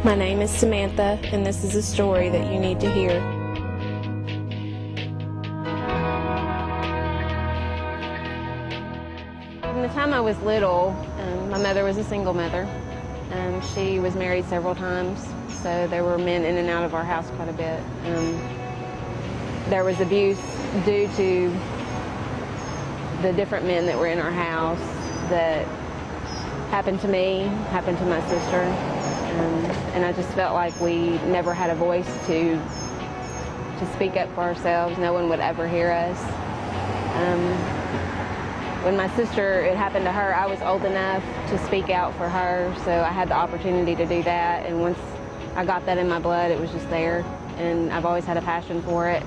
My name is Samantha, and this is a story that you need to hear. From the time I was little, my mother was a single mother. She was married several times, so there were men in and out of our house quite a bit. There was abuse due to the different men that were in our house that happened to me, happened to my sister, and I just felt like we never had a voice to speak up for ourselves. No one would ever hear us. When my sister, it happened to her, I was old enough to speak out for her, so I had the opportunity to do that, and once I got that in my blood, it was just there, and I've always had a passion for it.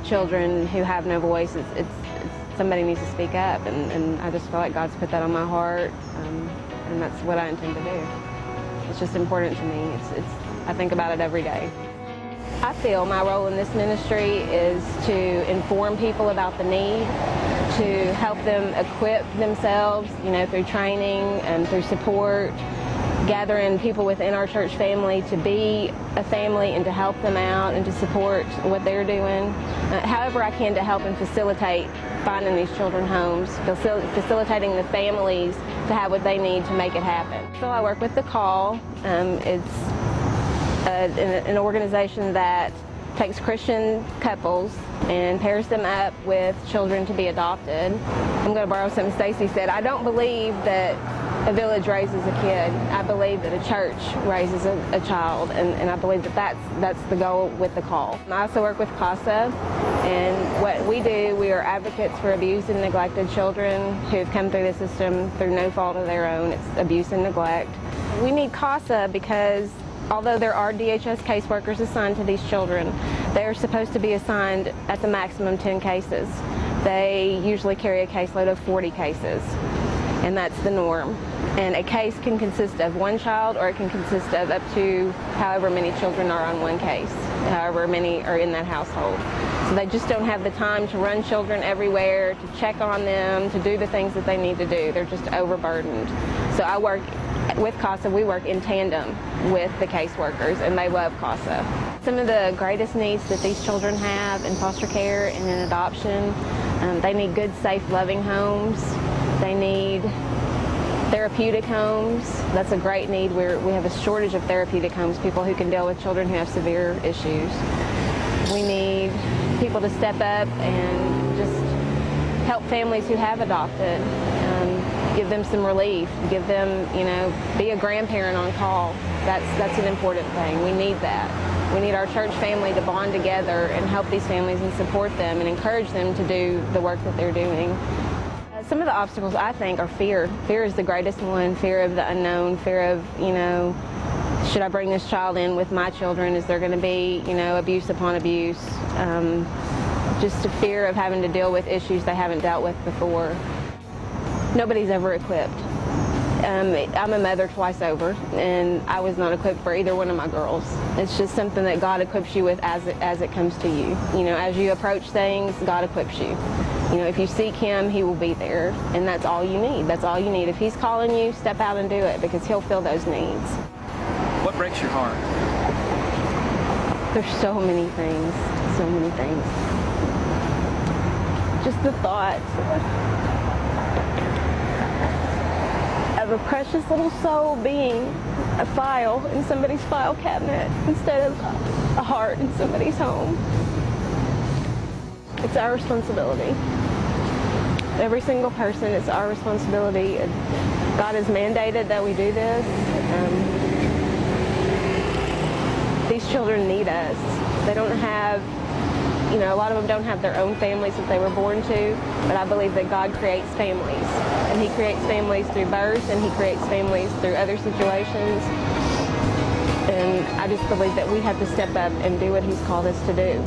Children who have no voice, somebody needs to speak up, and I just feel like God's put that on my heart, and that's what I intend to do. It's just important to me. I think about it every day. I feel my role in this ministry is to inform people about the need, to help them equip themselves, through training and through support, gathering people within our church family to be a family and to help them out and to support what they're doing. However I can to help and facilitate finding these children homes, facilitating the families to have what they need to make it happen. So I work with The Call. It's an organization that takes Christian couples and pairs them up with children to be adopted. I'm going to borrow something Stacy said. I don't believe that a village raises a kid. I believe that a church raises a child, and I believe that that's the goal with The Call. I also work with CASA, and what we do, we are advocates for abused and neglected children who've come through the system through no fault of their own. It's abuse and neglect. We need CASA because although there are DHS caseworkers assigned to these children, they're supposed to be assigned at the maximum 10 cases. They usually carry a caseload of 40 cases, and that's the norm. And a case can consist of one child, or it can consist of up to however many children are on one case, however many are in that household. So they just don't have the time to run children everywhere, to check on them, to do the things that they need to do. They're just overburdened. So I work with CASA, we work in tandem with the caseworkers, and they love CASA. Some of the greatest needs that these children have in foster care and in adoption, they need good, safe, loving homes. They need therapeutic homes. That's a great need. We have a shortage of therapeutic homes, people who can deal with children who have severe issues. We need people to step up and just help families who have adopted. Give them some relief, give them, be a grandparent on call. That's an important thing. We need that. We need our church family to bond together and help these families and support them and encourage them to do the work that they're doing. Some of the obstacles, I think, are fear. Fear is the greatest one. Fear of the unknown, fear of, should I bring this child in with my children? Is there going to be, abuse upon abuse? Just a fear of having to deal with issues they haven't dealt with before. Nobody's ever equipped. I'm a mother twice over, and I was not equipped for either one of my girls. It's just something that God equips you with as it comes to you. As you approach things, God equips you. If you seek Him, He will be there, and that's all you need. That's all you need. If He's calling you, step out and do it, because He'll fill those needs. What breaks your heart? There's so many things, so many things. Just the thought of a precious little soul being a file in somebody's file cabinet instead of a heart in somebody's home. It's our responsibility. Every single person, it's our responsibility. God has mandated that we do this. These children need us. They don't have, a lot of them don't have their own families that they were born to, but I believe that God creates families. And He creates families through birth, and He creates families through other situations. And I just believe that we have to step up and do what He's called us to do.